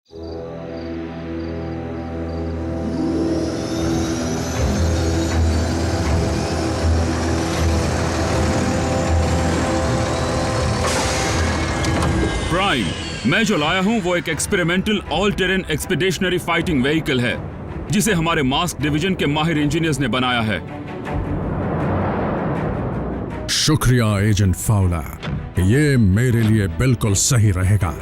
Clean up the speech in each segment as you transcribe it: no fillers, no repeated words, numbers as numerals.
Prime, मैं जो लाया हूं वो एक experimental all terrain expeditionary fighting vehicle है जिसे हमारे मास्क डिवीजन के माहिर इंजीनियर्स ने बनाया है। शुक्रिया एजेंट फाउलर, ये मेरे लिए बिल्कुल सही रहेगा।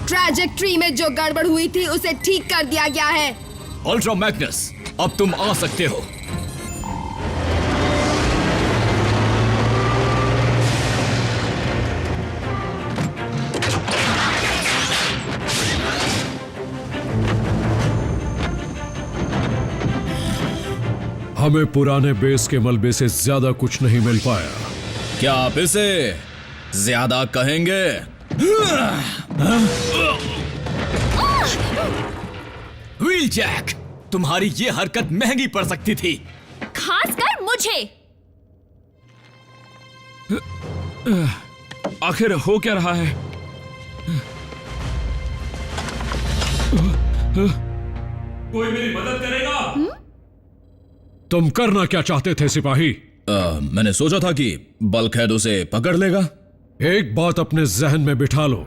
ट्रैजेक्टरी में जो गड़बड़ हुई थी उसे ठीक कर दिया गया है। अल्ट्रा मैग्नस, अब तुम आ सकते हो। हमें पुराने बेस के मलबे से ज्यादा कुछ नहीं मिल पाया। क्या आप इसे ज्यादा कहेंगे? व्हील जैक, तुम्हारी ये हरकत महंगी पड़ सकती थी, खासकर मुझे। आखिर हो क्या रहा है? कोई मेरी मदद करेगा? तुम करना क्या चाहते थे सिपाही? मैंने सोचा था कि बल्कहेड उसे पकड़ लेगा। एक बात अपने जहन में बिठा लो,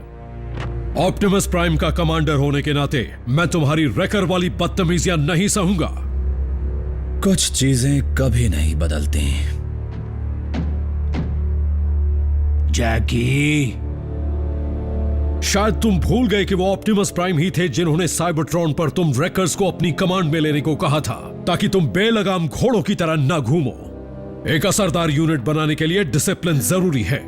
ऑप्टिमस प्राइम का कमांडर होने के नाते मैं तुम्हारी रेकर वाली बदतमीजियां नहीं सहूंगा। कुछ चीजें कभी नहीं बदलती। जैकी, शायद तुम भूल गए कि वो ऑप्टिमस प्राइम ही थे जिन्होंने साइबरट्रॉन पर तुम रेकर्स को अपनी कमांड में लेने को कहा था ताकि तुम बेलगाम घोड़ों की तरह न घूमो। एक असरदार यूनिट बनाने के लिए डिसिप्लिन जरूरी है,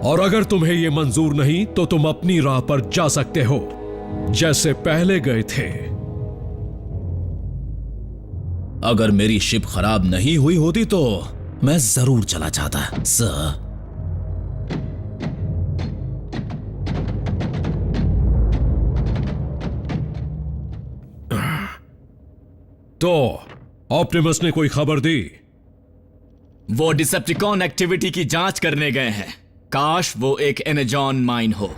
और अगर तुम्हें यह मंजूर नहीं तो तुम अपनी राह पर जा सकते हो जैसे पहले गए थे। अगर मेरी शिप खराब नहीं हुई होती तो मैं जरूर चला जाता सर। तो ऑप्टिमस ने कोई खबर दी? वो डिसेप्टिकॉन एक्टिविटी की जांच करने गए हैं। काश वो एक एनेजॉन माइन हो।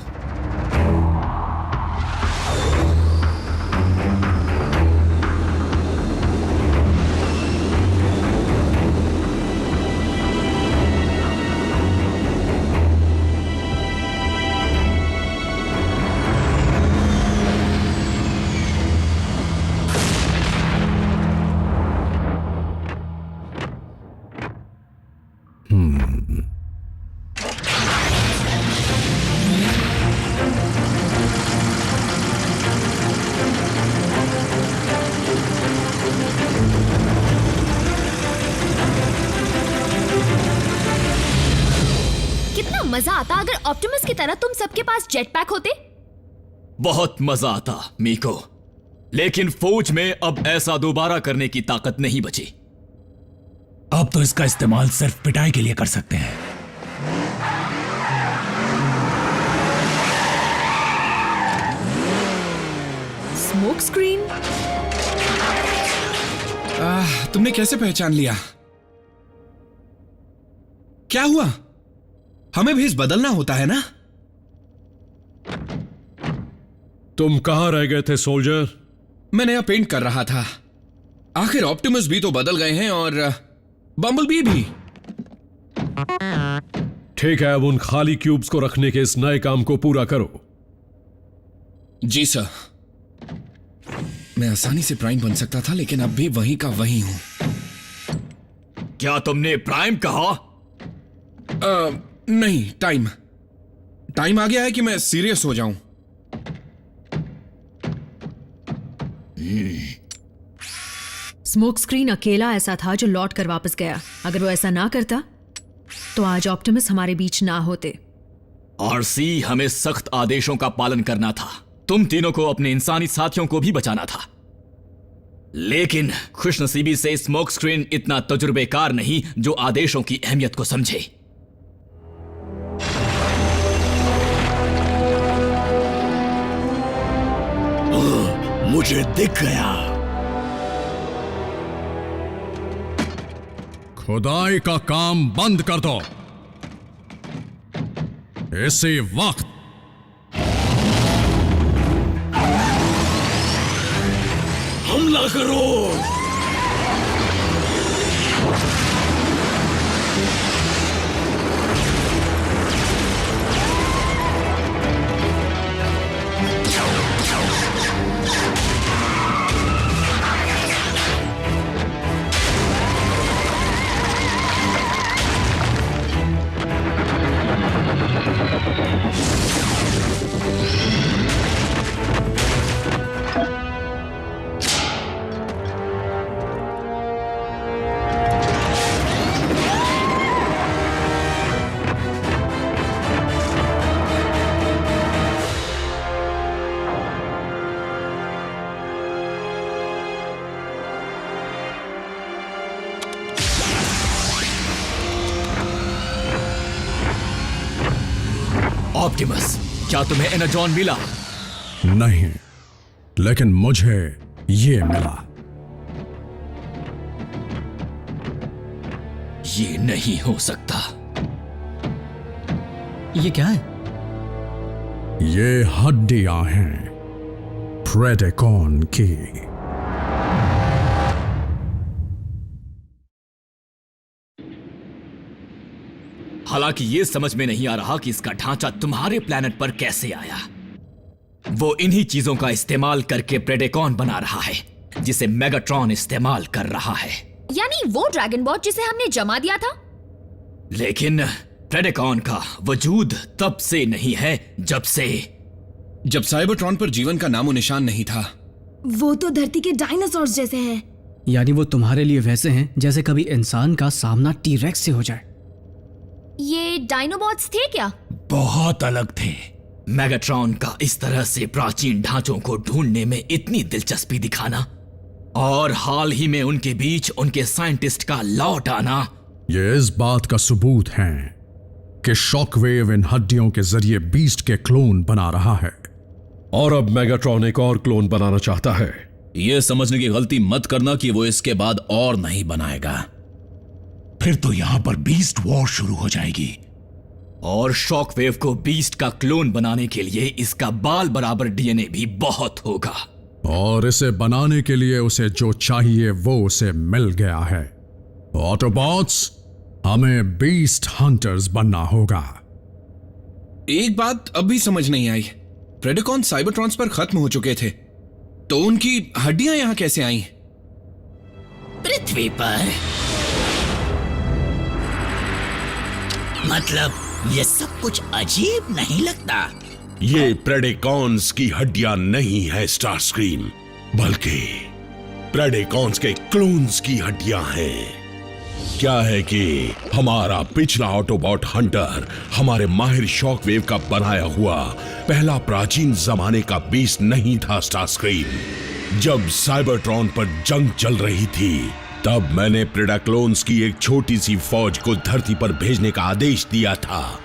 मजा आता अगर ऑप्टिमस की तरह तुम सबके पास जेट पैक होते। बहुत मजा आता मीको, लेकिन फौज में अब ऐसा दोबारा करने की ताकत नहीं बची। अब तो इसका इस्तेमाल सिर्फ पिटाई के लिए कर सकते हैं। Smoke screen? तुमने कैसे पहचान लिया? क्या हुआ? हमें भेस बदलना होता है ना? तुम कहां रह गए थे सोल्जर? मैं नया पेंट कर रहा था। आखिर ऑप्टिमस भी तो बदल गए हैं और बम्बलबी भी। ठीक है, अब उन खाली क्यूब्स को रखने के इस नए काम को पूरा करो। जी सर। मैं आसानी से प्राइम बन सकता था, लेकिन अब भी वहीं का वहीं हूं। क्या तुमने प्राइम कहा? नहीं, टाइम आ गया है कि मैं सीरियस हो जाऊं। स्मोक स्क्रीन अकेला ऐसा था जो लौट कर वापस गया। अगर वो ऐसा ना करता तो आज ऑप्टिमस हमारे बीच ना होते। आरसी, हमें सख्त आदेशों का पालन करना था। तुम तीनों को अपने इंसानी साथियों को भी बचाना था। लेकिन खुशनसीबी से स्मोक स्क्रीन इतना तजुर्बेकार नहीं जो आदेशों की अहमियत को समझे। मुझे दिख गया। खुदाई का काम बंद कर दो इसी वक्त। हमला करो। ऑप्टिमस, क्या तुम्हें एनर्जॉन मिला? नहीं, लेकिन मुझे ये मिला। ये नहीं हो सकता। ये क्या है? ये हड्डियां हैं प्रेडेकॉन की। हालांकि यह समझ में नहीं आ रहा कि इसका ढांचा तुम्हारे प्लेनेट पर कैसे आया। वो इन्हीं चीजों का इस्तेमाल करके प्रेडेकॉन बना रहा है जिसे मेगाट्रॉन इस्तेमाल कर रहा है। यानी वो ड्रैगन बॉट जिसे हमने जमा दिया था। लेकिन प्रेडेकॉन का वजूद तब से नहीं है जब साइबरट्रॉन पर जीवन का नामो निशान नहीं था। वो तो धरती के डायनासोर्स जैसे हैं। यानी वो तुम्हारे लिए वैसे हैं जैसे कभी इंसान का सामना टी-रेक्स से हो जाए। ये डायनोबॉट्स थे क्या? बहुत अलग थे। मेगाट्रॉन का इस तरह से प्राचीन ढांचों को ढूंढने में इतनी दिलचस्पी दिखाना और हाल ही में उनके बीच उनके साइंटिस्ट का लौट आना, ये इस बात का सबूत है कि शॉकवेव इन हड्डियों के जरिए बीस्ट के क्लोन बना रहा है और अब मेगाट्रॉन एक और क्लोन बनाना चाहता है। यह समझने की गलती मत करना कि वो इसके बाद और नहीं बनाएगा। फिर तो यहां पर बीस्ट वॉर शुरू हो जाएगी। और शॉकवेव को बीस्ट का क्लोन बनाने के लिए इसका बाल बराबर डीएनए भी बहुत होगा। और इसे बनाने के लिए उसे जो चाहिए वो उसे मिल गया है। ऑटोबॉट्स, हमें बीस्ट हंटर्स बनना होगा। एक बात अब भी समझ नहीं आई। प्रेडेकॉन साइबरट्रॉन्स पर खत्म हो चुके थे, तो उनकी हड्डियां यहां कैसे आईं? पृथ्वी पर मतलब ये सब कुछ अजीब नहीं लगता? ये प्रेडेकॉन्स की हड्डियां नहीं है स्टारस्क्रीम, बल्कि प्रेडेकॉन्स के क्लोन्स की हड्डियां हैं। क्या है कि हमारा पिछला ऑटोबॉट हंटर हमारे माहिर शॉकवेव का बनाया हुआ पहला प्राचीन जमाने का बीस्ट नहीं था स्टारस्क्रीम। जब साइबरट्रॉन पर जंग चल रही थी तब मैंने प्रेडाक्लोन्स की एक छोटी सी फौज को धरती पर भेजने का आदेश दिया था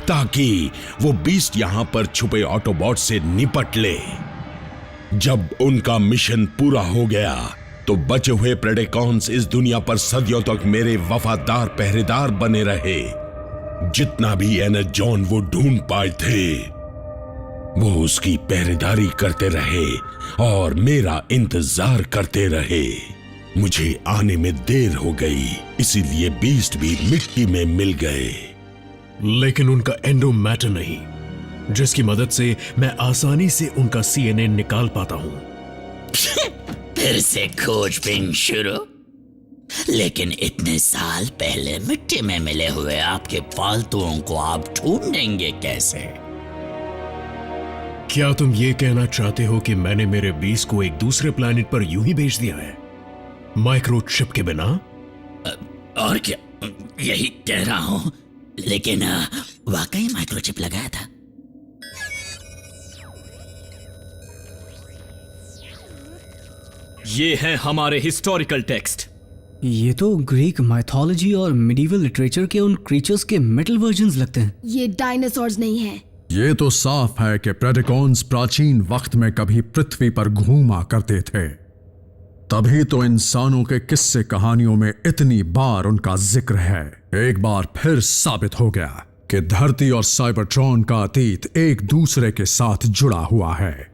ताकि वो बीस्ट यहां पर छुपे ऑटोबॉट से निपट ले। जब उनका मिशन पूरा हो गया तो बचे हुए प्रेडेकॉन्स इस दुनिया पर सदियों तक मेरे वफादार पहरेदार बने रहे। जितना भी एनर्जॉन वो ढूंढ पाए थे वो उसकी पहरेदारी करते रहे और मेरा इंतजार करते रहे। मुझे आने में देर हो गई, इसीलिए बीस्ट भी मिट्टी में मिल गए। लेकिन उनका एंडो मैटर नहीं, जिसकी मदद से मैं आसानी से उनका सीएनए निकाल पाता हूं। फिर से खोजबीन शुरू। लेकिन इतने साल पहले मिट्टी में मिले हुए आपके फालतुओं को आप ढूंढेंगे कैसे? क्या तुम ये कहना चाहते हो कि मैंने मेरे बीस को एक दूसरे प्लैनेट पर यूं ही भेज दिया है, माइक्रोचिप के बिना? और क्या, यही कह रहा हूं। लेकिन वाकई माइक्रोचिप लगाया था। ये हैं हमारे हिस्टोरिकल टेक्स्ट। ये तो ग्रीक माइथोलॉजी और मिडिवल लिटरेचर के उन क्रीचर्स के मेटल वर्जन्स लगते हैं। ये डायनासोर्स नहीं है। ये तो साफ है कि प्रेडिकॉन्स प्राचीन वक्त में कभी पृथ्वी पर घूमा करते थे, तभी तो इंसानों के किस्से कहानियों में इतनी बार उनका जिक्र है। एक बार फिर साबित हो गया कि धरती और साइबरट्रॉन का अतीत एक दूसरे के साथ जुड़ा हुआ है।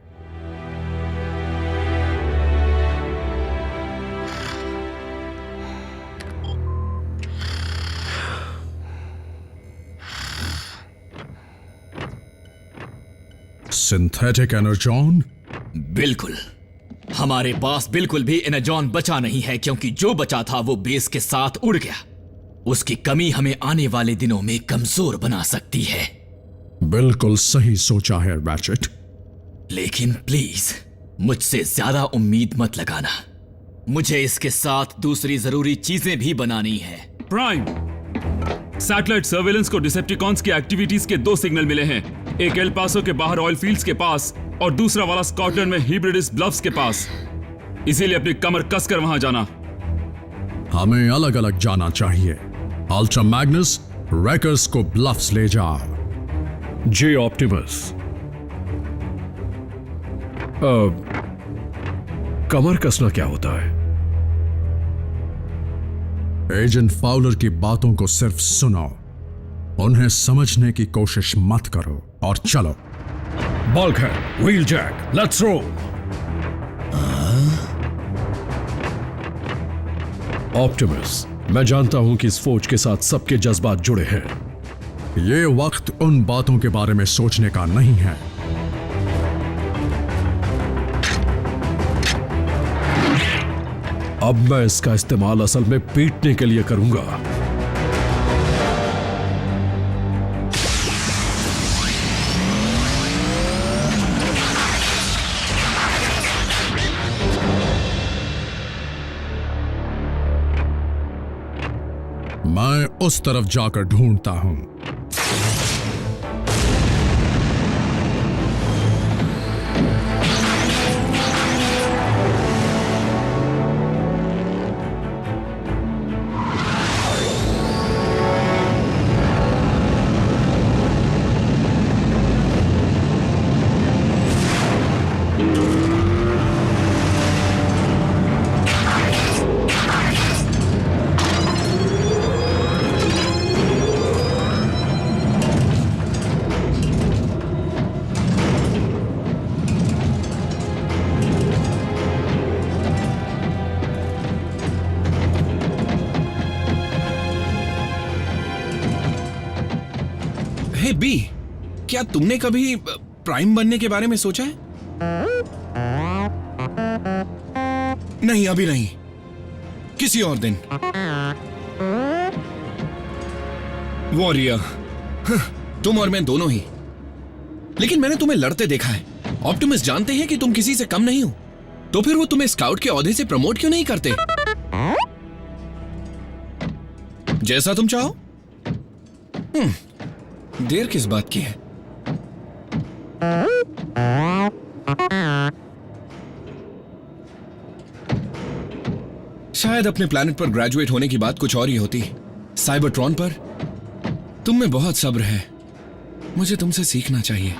Synthetic Energon? बिल्कुल। हमारे पास बिल्कुल भी एनर्जॉन बचा नहीं है, क्योंकि जो बचा था वो बेस के साथ उड़ गया। उसकी कमी हमें आने वाले दिनों में कमजोर बना सकती है। बिल्कुल सही सोचा है रैचेट। लेकिन प्लीज मुझसे ज्यादा उम्मीद मत लगाना। मुझे इसके साथ दूसरी जरूरी चीजें भी बनानी है। प्राइम, सैटेलाइट सर्वेलेंस को डिसेप्टिकॉन्स की एक्टिविटीज के 2 सिग्नल मिले हैं। एक एल पासो के बाहर ऑयल फील्ड्स के पास और दूसरा वाला स्कॉटलैंड में हिब्रिडिस ब्लफ्स के पास। इसीलिए अपनी कमर कसकर वहां जाना। हमें अलग अलग जाना चाहिए। अल्ट्रा मैग्नस, रैकर्स को ब्लफ्स ले जाओ। जे ऑप्टिमस, कमर कसना क्या होता है? एजेंट फाउलर की बातों को सिर्फ सुनो, उन्हें समझने की कोशिश मत करो और चलो। Bulkhead, Wheeljack, let's roll. Optimus, मैं जानता हूं कि इस फौज के साथ सबके जज्बात जुड़े हैं। ये वक्त उन बातों के बारे में सोचने का नहीं है। अब मैं इसका इस्तेमाल असल में पीटने के लिए करूंगा। मैं उस तरफ जाकर ढूंढता हूं। हे बी, क्या तुमने कभी प्राइम बनने के बारे में सोचा है? नहीं, अभी नहीं, किसी और दिन। वॉरियर, तुम और मैं दोनों ही। लेकिन मैंने तुम्हें लड़ते देखा है। ऑप्टिमस जानते हैं कि तुम किसी से कम नहीं हो, तो फिर वो तुम्हें स्काउट के ओहदे से प्रमोट क्यों नहीं करते? जैसा तुम चाहो। देर किस बात की है? शायद अपने प्लैनेट पर ग्रेजुएट होने की बात कुछ और ही होती। साइबरट्रॉन पर तुम में बहुत सब्र है, मुझे तुमसे सीखना चाहिए।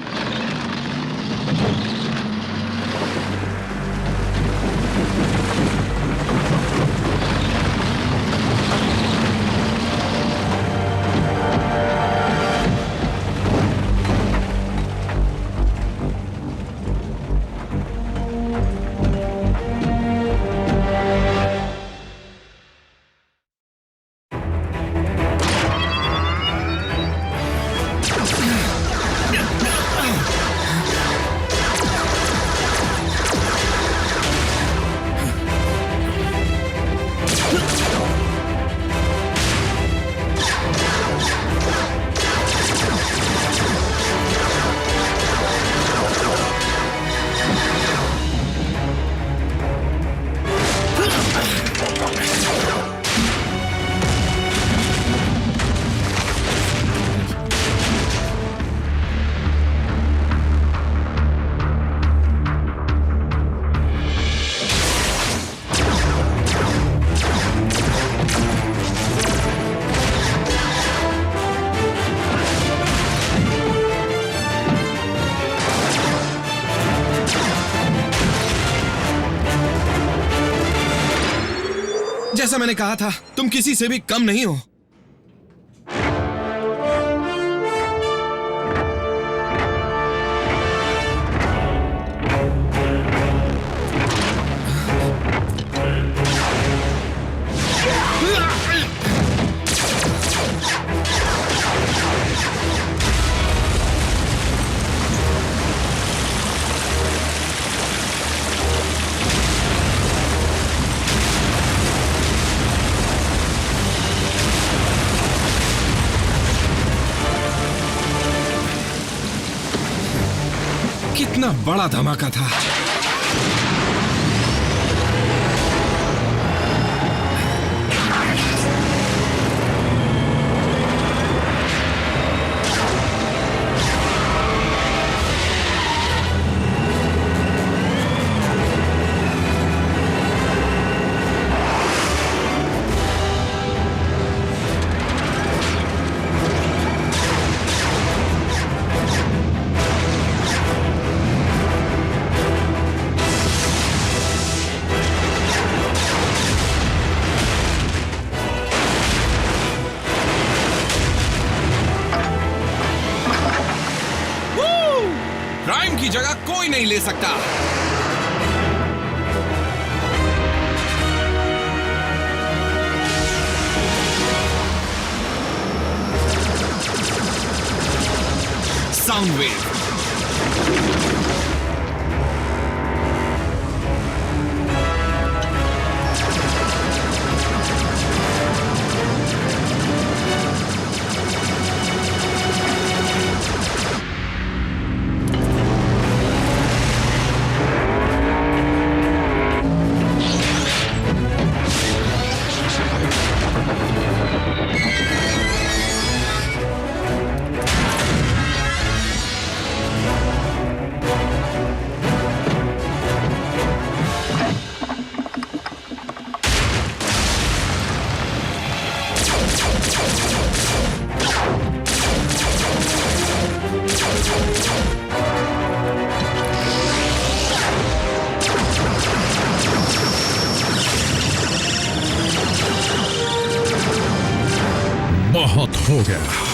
जैसा मैंने कहा था, तुम किसी से भी कम नहीं हो। कितना बड़ा धमाका था। प्राइम की जगह कोई नहीं ले सकता। साउंड वेव, बहुत हो गया।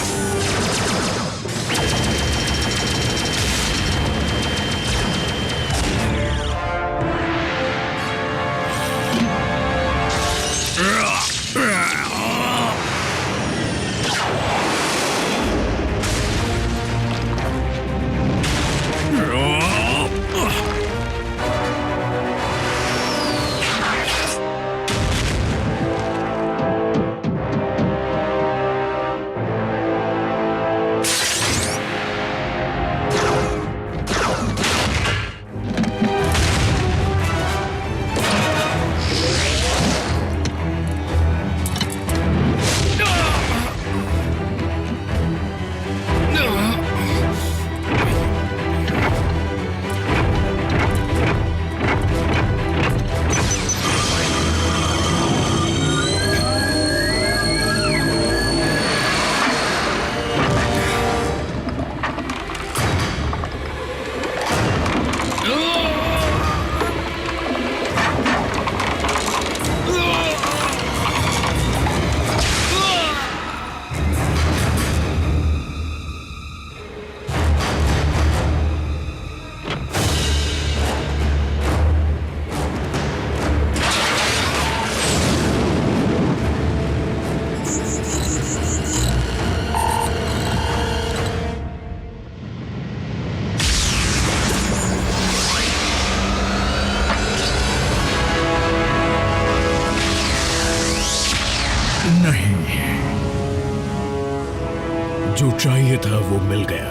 जो चाहिए था वो मिल गया।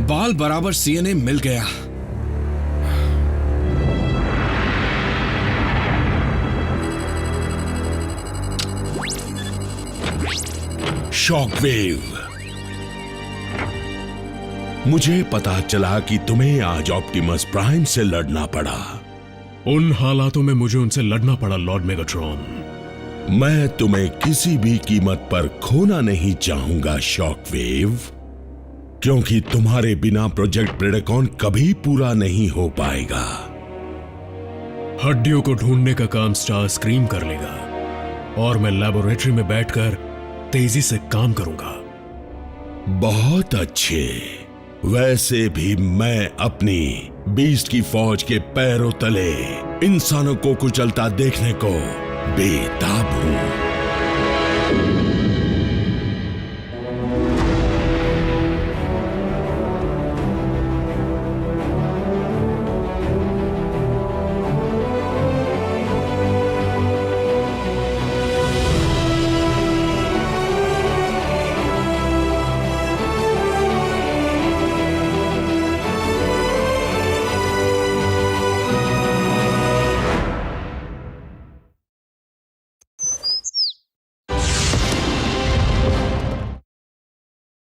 बाल बराबर सीएनए मिल गया। शॉकवेव, मुझे पता चला कि तुम्हें आज ऑप्टिमस प्राइम से लड़ना पड़ा। उन हालातों में मुझे उनसे लड़ना पड़ा लॉर्ड मेगाट्रॉन। मैं तुम्हें किसी भी कीमत पर खोना नहीं चाहूंगा शॉकवेव, क्योंकि तुम्हारे बिना प्रोजेक्ट प्रेडेकॉन कभी पूरा नहीं हो पाएगा। हड्डियों को ढूंढने का काम स्टार स्क्रीम कर लेगा और मैं लेबोरेटरी में बैठकर तेजी से काम करूंगा। बहुत अच्छे। वैसे भी मैं अपनी बीस्ट की फौज के पैरों तले इंसानों को कुचलता देखने को बेताब हूं।